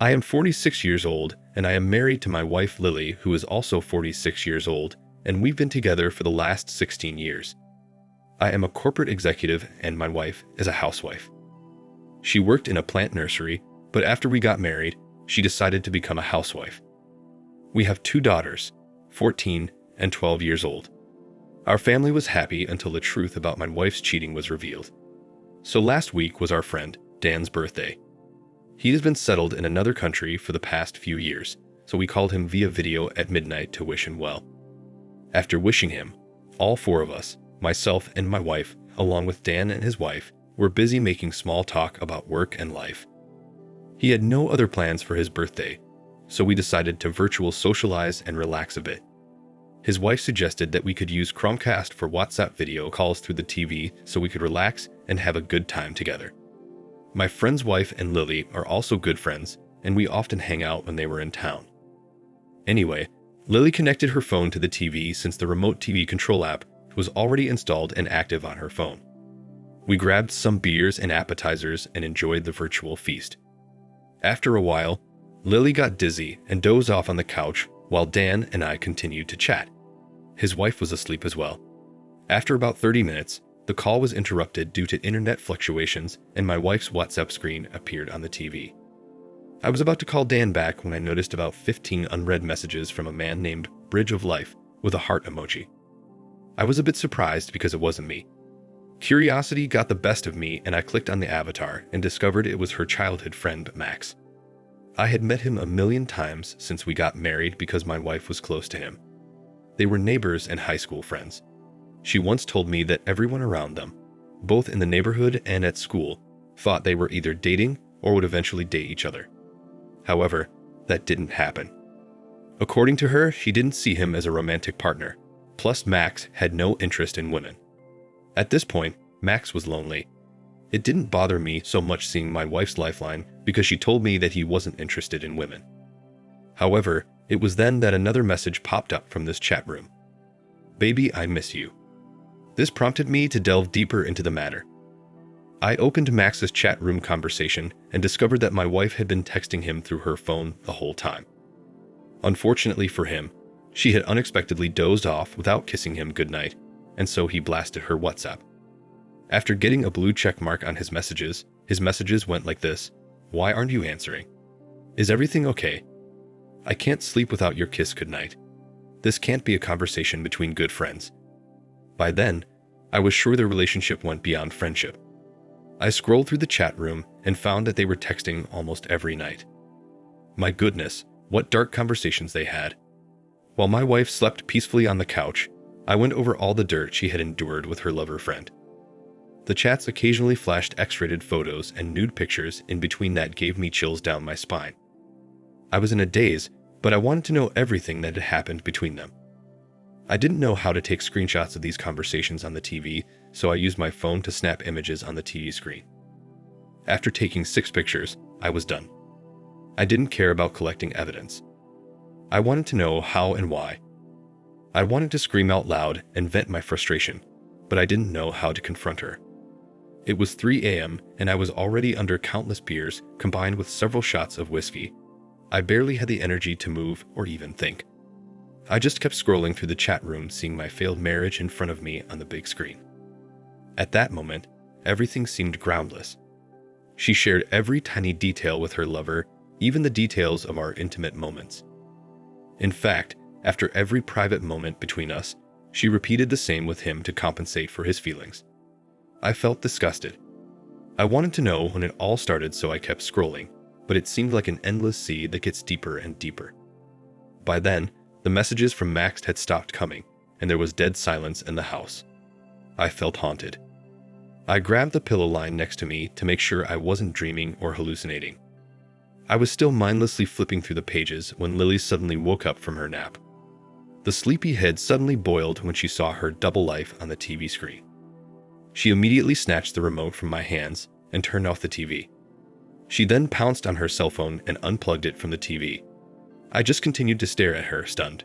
I am 46 years old, and I am married to my wife Lily, who is also 46 years old, and we've been together for the last 16 years. I am a corporate executive, and my wife is a housewife. She worked in a plant nursery, but after we got married, she decided to become a housewife. We have 2 daughters, 14 and 12 years old. Our family was happy until the truth about my wife's cheating was revealed. So last week was our friend Dan's birthday. He has been settled in another country for the past few years, so we called him via video at midnight to wish him well. After wishing him, all 4 of us, myself and my wife, along with Dan and his wife, were busy making small talk about work and life. He had no other plans for his birthday, so we decided to virtual socialize and relax a bit. His wife suggested that we could use Chromecast for WhatsApp video calls through the TV so we could relax and have a good time together. My friend's wife and Lily are also good friends, and we often hang out when they were in town. Anyway, Lily connected her phone to the TV since the remote TV control app was already installed and active on her phone. We grabbed some beers and appetizers and enjoyed the virtual feast. After a while, Lily got dizzy and dozed off on the couch while Dan and I continued to chat. His wife was asleep as well. After about 30 minutes, the call was interrupted due to internet fluctuations and my wife's WhatsApp screen appeared on the TV. I was about to call Dan back when I noticed about 15 unread messages from a man named Bridge of Life with a heart emoji. I was a bit surprised because it wasn't me. Curiosity got the best of me and I clicked on the avatar and discovered it was her childhood friend Max. I had met him a million times since we got married because my wife was close to him. They were neighbors and high school friends. She once told me that everyone around them, both in the neighborhood and at school, thought they were either dating or would eventually date each other. However, that didn't happen. According to her, she didn't see him as a romantic partner. Plus, Max had no interest in women. At this point, Max was lonely. It didn't bother me so much seeing my wife's lifeline because she told me that he wasn't interested in women. However, it was then that another message popped up from this chat room. "Baby, I miss you." This prompted me to delve deeper into the matter. I opened Max's chat room conversation and discovered that my wife had been texting him through her phone the whole time. Unfortunately for him, she had unexpectedly dozed off without kissing him goodnight, and so he blasted her WhatsApp. After getting a blue check mark on his messages went like this: "Why aren't you answering? Is everything okay? I can't sleep without your kiss goodnight. This can't be a conversation between good friends." By then, I was sure their relationship went beyond friendship. I scrolled through the chat room and found that they were texting almost every night. My goodness, what dark conversations they had. While my wife slept peacefully on the couch, I went over all the dirt she had endured with her lover friend. The chats occasionally flashed X-rated photos and nude pictures in between that gave me chills down my spine. I was in a daze, but I wanted to know everything that had happened between them. I didn't know how to take screenshots of these conversations on the TV, so I used my phone to snap images on the TV screen. After taking 6 pictures, I was done. I didn't care about collecting evidence. I wanted to know how and why. I wanted to scream out loud and vent my frustration, but I didn't know how to confront her. It was 3 a.m. and I was already under countless beers combined with several shots of whiskey. I barely had the energy to move or even think. I just kept scrolling through the chat room, seeing my failed marriage in front of me on the big screen. At that moment, everything seemed groundless. She shared every tiny detail with her lover, even the details of our intimate moments. In fact, after every private moment between us, she repeated the same with him to compensate for his feelings. I felt disgusted. I wanted to know when it all started, so I kept scrolling, but it seemed like an endless sea that gets deeper and deeper. By then, the messages from Max had stopped coming, and there was dead silence in the house. I felt haunted. I grabbed the pillow lying next to me to make sure I wasn't dreaming or hallucinating. I was still mindlessly flipping through the pages when Lily suddenly woke up from her nap. The sleepy head suddenly boiled when she saw her double life on the TV screen. She immediately snatched the remote from my hands and turned off the TV. She then pounced on her cell phone and unplugged it from the TV. I just continued to stare at her, stunned.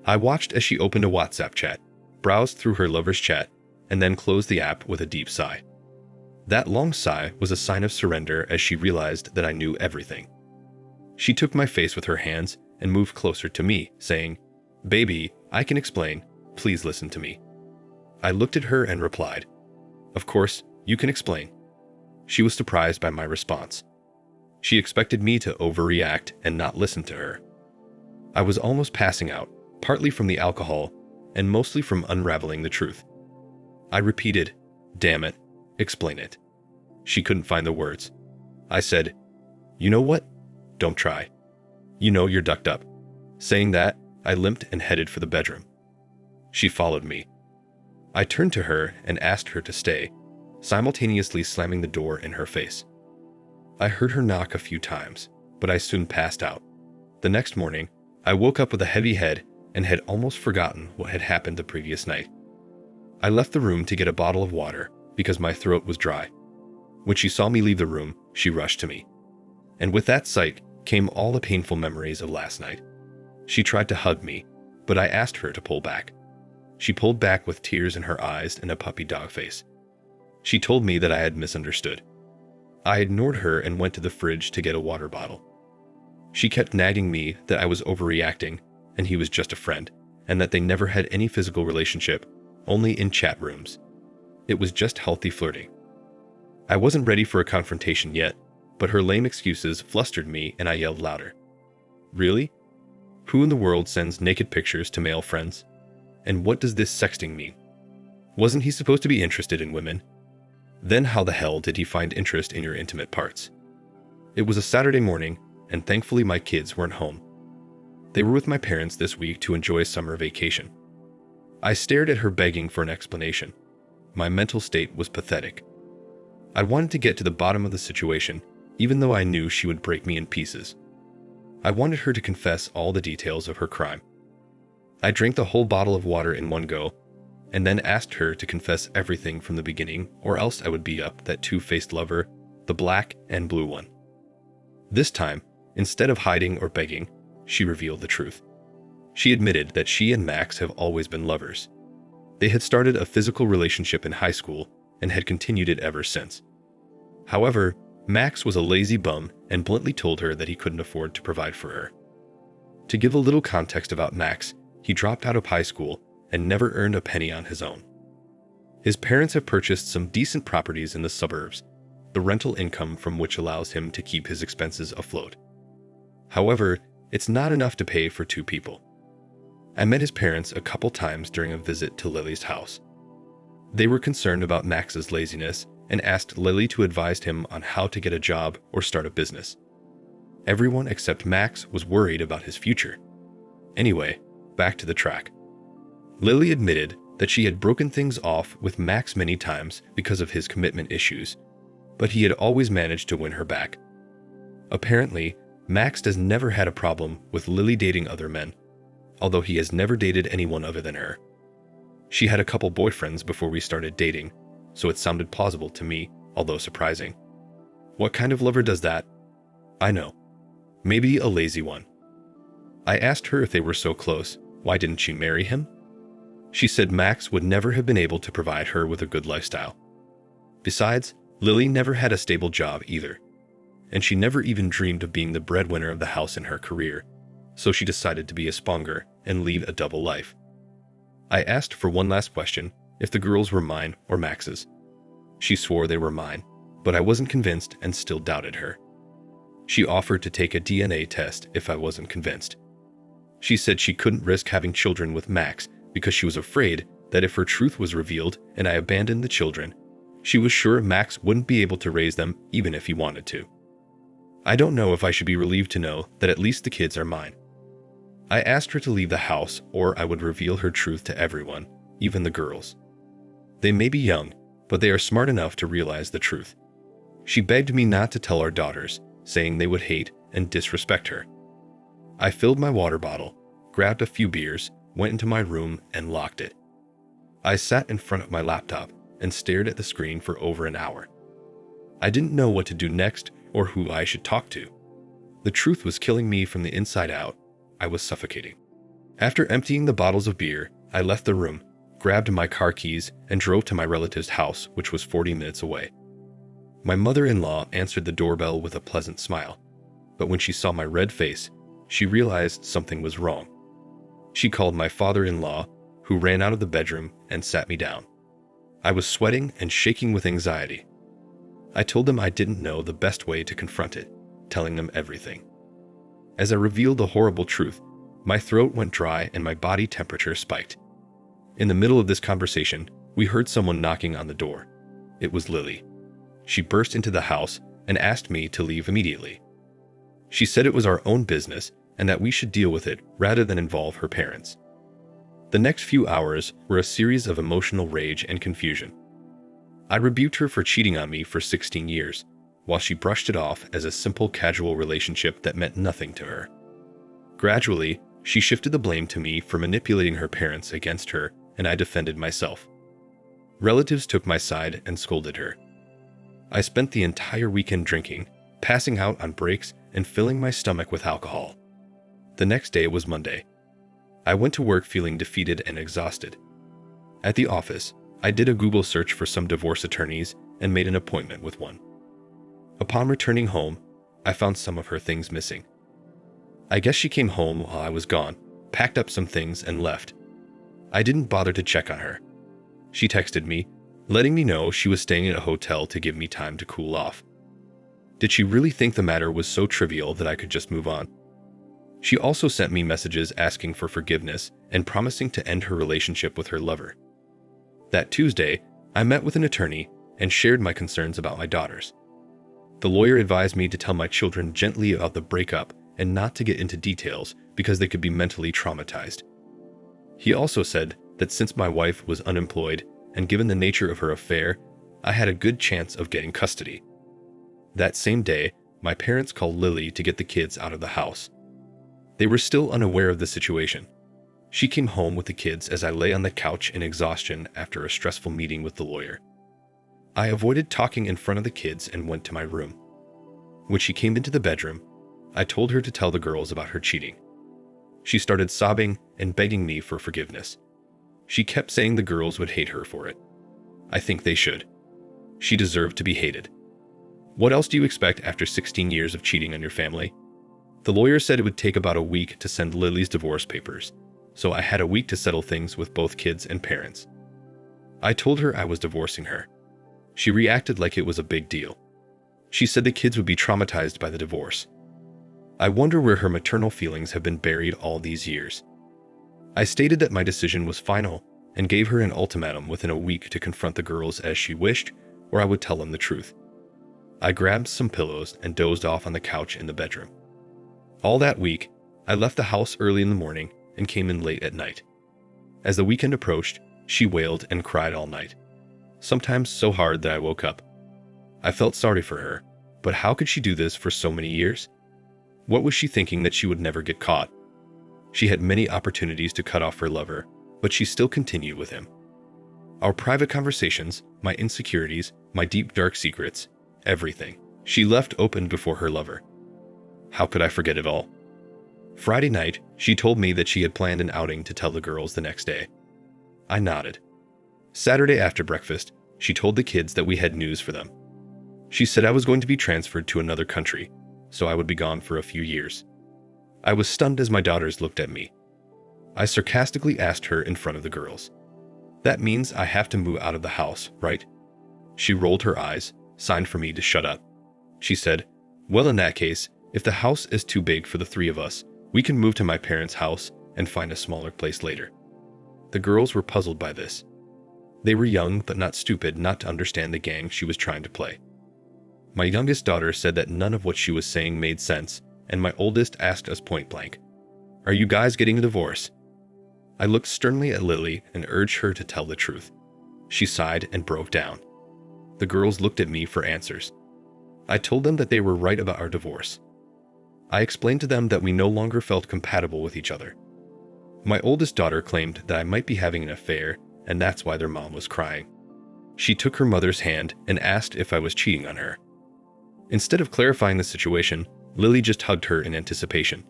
I watched as she opened a WhatsApp chat, browsed through her lover's chat, and then closed the app with a deep sigh. That long sigh was a sign of surrender as she realized that I knew everything. She took my face with her hands and moved closer to me, saying, "Baby, I can explain. Please listen to me." I looked at her and replied, "Of course, you can explain." She was surprised by my response. She expected me to overreact and not listen to her. I was almost passing out, partly from the alcohol and mostly from unraveling the truth. I repeated, "Damn it, explain it." She couldn't find the words. I said, "You know what? Don't try. You know you're ducked up." Saying that, I limped and headed for the bedroom. She followed me. I turned to her and asked her to stay, simultaneously slamming the door in her face. I heard her knock a few times, but I soon passed out. The next morning, I woke up with a heavy head and had almost forgotten what had happened the previous night. I left the room to get a bottle of water because my throat was dry. When she saw me leave the room, she rushed to me. And with that sight came all the painful memories of last night. She tried to hug me, but I asked her to pull back. She pulled back with tears in her eyes and a puppy dog face. She told me that I had misunderstood. I ignored her and went to the fridge to get a water bottle. She kept nagging me that I was overreacting and he was just a friend, and that they never had any physical relationship, only in chat rooms. It was just healthy flirting. I wasn't ready for a confrontation yet, but her lame excuses flustered me and I yelled louder. "Really? Who in the world sends naked pictures to male friends? And what does this sexting mean? Wasn't he supposed to be interested in women? Then how the hell did he find interest in your intimate parts?" It was a Saturday morning, and thankfully my kids weren't home. They were with my parents this week to enjoy summer vacation. I stared at her begging for an explanation. My mental state was pathetic. I wanted to get to the bottom of the situation, even though I knew she would break me in pieces. I wanted her to confess all the details of her crime. I drank the whole bottle of water in one go, and then asked her to confess everything from the beginning, or else I would beat up that two-faced lover, the black and blue one. This time, instead of hiding or begging, she revealed the truth. She admitted that she and Max have always been lovers. They had started a physical relationship in high school and had continued it ever since. However, Max was a lazy bum and bluntly told her that he couldn't afford to provide for her. To give a little context about Max, he dropped out of high school and never earned a penny on his own. His parents have purchased some decent properties in the suburbs, the rental income from which allows him to keep his expenses afloat. However, it's not enough to pay for two people. I met his parents a couple times during a visit to Lily's house. They were concerned about Max's laziness and asked Lily to advise him on how to get a job or start a business. Everyone except Max was worried about his future. Anyway, back to the track. Lily admitted that she had broken things off with Max many times because of his commitment issues, but he had always managed to win her back. Apparently, Max has never had a problem with Lily dating other men, although he has never dated anyone other than her. She had a couple boyfriends before we started dating, so it sounded plausible to me, although surprising. What kind of lover does that? I know. Maybe a lazy one. I asked her if they were so close, why didn't she marry him? She said Max would never have been able to provide her with a good lifestyle. Besides, Lily never had a stable job either, and she never even dreamed of being the breadwinner of the house in her career, so she decided to be a sponger and lead a double life. I asked for one last question, if the girls were mine or Max's. She swore they were mine, but I wasn't convinced and still doubted her. She offered to take a DNA test if I wasn't convinced. She said she couldn't risk having children with Max because she was afraid that if her truth was revealed and I abandoned the children, she was sure Max wouldn't be able to raise them even if he wanted to. I don't know if I should be relieved to know that at least the kids are mine. I asked her to leave the house or I would reveal her truth to everyone, even the girls. They may be young, but they are smart enough to realize the truth. She begged me not to tell our daughters, saying they would hate and disrespect her. I filled my water bottle, grabbed a few beers, went into my room and locked it. I sat in front of my laptop and stared at the screen for over an hour. I didn't know what to do next or who I should talk to. The truth was killing me from the inside out. I was suffocating. After emptying the bottles of beer, I left the room, grabbed my car keys, and drove to my relative's house, which was 40 minutes away. My mother-in-law answered the doorbell with a pleasant smile. but when she saw my red face, she realized something was wrong. She called my father-in-law, who ran out of the bedroom and sat me down. I was sweating and shaking with anxiety. I told them I didn't know the best way to confront it, telling them everything. As I revealed the horrible truth, my throat went dry and my body temperature spiked. In the middle of this conversation, we heard someone knocking on the door. It was Lily. She burst into the house and asked me to leave immediately. She said it was our own business and that we should deal with it rather than involve her parents. The next few hours were a series of emotional rage and confusion. I rebuked her for cheating on me for 16 years, while she brushed it off as a simple casual relationship that meant nothing to her. Gradually, she shifted the blame to me for manipulating her parents against her, and I defended myself. Relatives took my side and scolded her. I spent the entire weekend drinking, passing out on breaks, and filling my stomach with alcohol. The next day was Monday. I went to work feeling defeated and exhausted. At the office, I did a Google search for some divorce attorneys and made an appointment with one. Upon returning home, I found some of her things missing. I guess she came home while I was gone, packed up some things, and left. I didn't bother to check on her. She texted me, letting me know she was staying at a hotel to give me time to cool off. Did she really think the matter was so trivial that I could just move on? She also sent me messages asking for forgiveness and promising to end her relationship with her lover. That Tuesday, I met with an attorney and shared my concerns about my daughters. The lawyer advised me to tell my children gently about the breakup and not to get into details because they could be mentally traumatized. He also said that since my wife was unemployed and given the nature of her affair, I had a good chance of getting custody. That same day, my parents called Lily to get the kids out of the house. They were still unaware of the situation. She came home with the kids as I lay on the couch in exhaustion after a stressful meeting with the lawyer. I avoided talking in front of the kids and went to my room. When she came into the bedroom, I told her to tell the girls about her cheating. She started sobbing and begging me for forgiveness. She kept saying the girls would hate her for it. I think they should. She deserved to be hated. What else do you expect after 16 years of cheating on your family? The lawyer said it would take about a week to send Lily's divorce papers, so I had a week to settle things with both kids and parents. I told her I was divorcing her. She reacted like it was a big deal. She said the kids would be traumatized by the divorce. I wonder where her maternal feelings have been buried all these years. I stated that my decision was final and gave her an ultimatum within a week to confront the girls as she wished, or I would tell them the truth. I grabbed some pillows and dozed off on the couch in the bedroom. All that week, I left the house early in the morning and came in late at night. As the weekend approached, she wailed and cried all night, sometimes so hard that I woke up. I felt sorry for her, but how could she do this for so many years? What was she thinking that she would never get caught? She had many opportunities to cut off her lover, but she still continued with him. Our private conversations, my insecurities, my deep dark secrets, everything, she left open before her lover. How could I forget it all? Friday night, she told me that she had planned an outing to tell the girls the next day. I nodded. Saturday after breakfast, she told the kids that we had news for them. She said I was going to be transferred to another country, so I would be gone for a few years. I was stunned as my daughters looked at me. I sarcastically asked her in front of the girls, "That means I have to move out of the house, right?" She rolled her eyes, signed for me to shut up. She said, "Well, in that case, if the house is too big for the three of us, we can move to my parents' house and find a smaller place later." The girls were puzzled by this. They were young but not stupid not to understand the game she was trying to play. My youngest daughter said that none of what she was saying made sense, and my oldest asked us point blank, "Are you guys getting a divorce?" I looked sternly at Lily and urged her to tell the truth. She sighed and broke down. The girls looked at me for answers. I told them that they were right about our divorce. I explained to them that we no longer felt compatible with each other. My oldest daughter claimed that I might be having an affair, and that's why their mom was crying. She took her mother's hand and asked if I was cheating on her. Instead of clarifying the situation, Lily just hugged her in anticipation.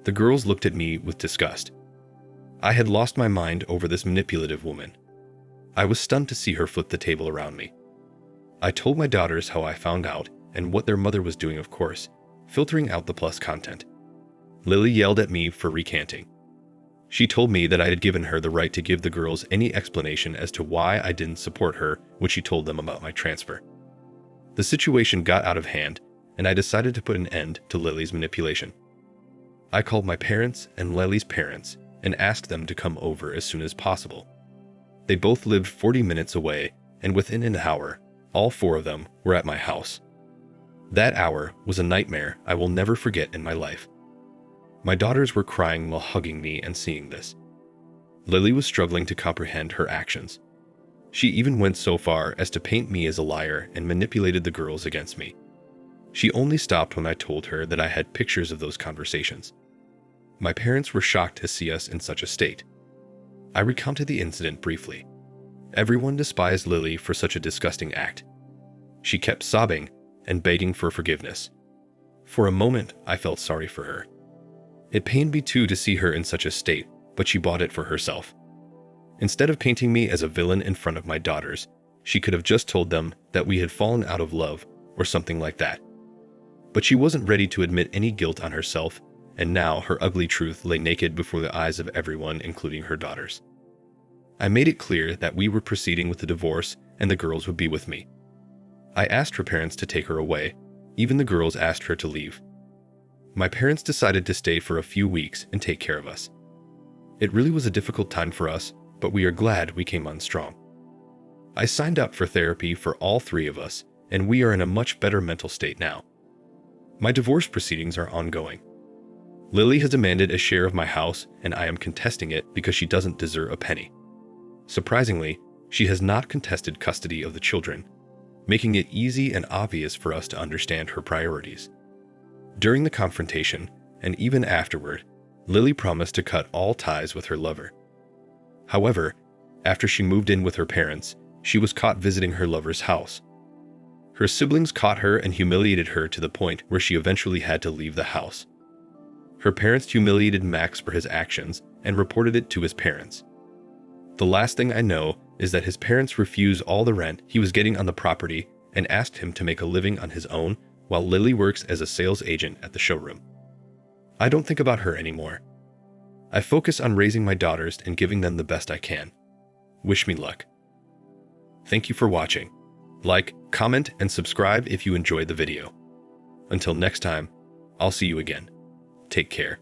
The girls looked at me with disgust. I had lost my mind over this manipulative woman. I was stunned to see her flip the table around me. I told my daughters how I found out and what their mother was doing, of course, filtering out the plus content. Lily yelled at me for recanting. She told me that I had given her the right to give the girls any explanation as to why I didn't support her when she told them about my transfer. The situation got out of hand, and I decided to put an end to Lily's manipulation. I called my parents and Lily's parents and asked them to come over as soon as possible. They both lived 40 minutes away, and within an hour, all four of them were at my house. That hour was a nightmare I will never forget in my life. My daughters were crying while hugging me and seeing this. Lily was struggling to comprehend her actions. She even went so far as to paint me as a liar and manipulated the girls against me. She only stopped when I told her that I had pictures of those conversations. My parents were shocked to see us in such a state. I recounted the incident briefly. Everyone despised Lily for such a disgusting act. She kept sobbing and begging for forgiveness. For a moment, I felt sorry for her. It pained me too to see her in such a state, but she bought it for herself. Instead of painting me as a villain in front of my daughters, she could have just told them that we had fallen out of love or something like that. But she wasn't ready to admit any guilt on herself, and now her ugly truth lay naked before the eyes of everyone, including her daughters. I made it clear that we were proceeding with the divorce and the girls would be with me. I asked her parents to take her away. Even the girls asked her to leave. My parents decided to stay for a few weeks and take care of us. It really was a difficult time for us, but we are glad we came on strong. I signed up for therapy for all three of us, and we are in a much better mental state now. My divorce proceedings are ongoing. Lily has demanded a share of my house, and I am contesting it because she doesn't deserve a penny. Surprisingly, she has not contested custody of the children, making it easy and obvious for us to understand her priorities. During the confrontation, and even afterward, Lily promised to cut all ties with her lover. However, after she moved in with her parents, she was caught visiting her lover's house. Her siblings caught her and humiliated her to the point where she eventually had to leave the house. Her parents humiliated Max for his actions and reported it to his parents. The last thing I know is that his parents refused all the rent he was getting on the property and asked him to make a living on his own while Lily works as a sales agent at the showroom. I don't think about her anymore. I focus on raising my daughters and giving them the best I can. Wish me luck. Thank you for watching. Like, comment, and subscribe if you enjoyed the video. Until next time, I'll see you again. Take care.